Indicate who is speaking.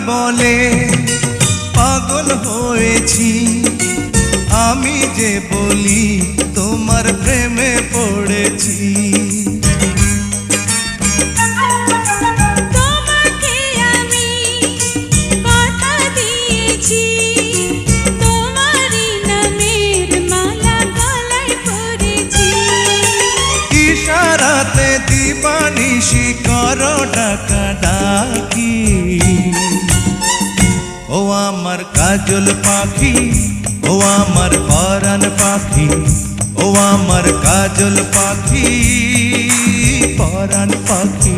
Speaker 1: বলে পাগল হয়েছি, আমি যে বলি তোমার প্রেমে পড়েছি।
Speaker 2: তোমাকে আমি কথা দিয়েছি, তোমারই নামের মালা গলায় পরেছি।
Speaker 1: ইশারাতে দিবানিশি করো ডাকাডাকি, ও আমার কাজল পাখি, ও আমার পরাণ পাখি, ও আমার কাজল পাখি, পরাণ পাখি।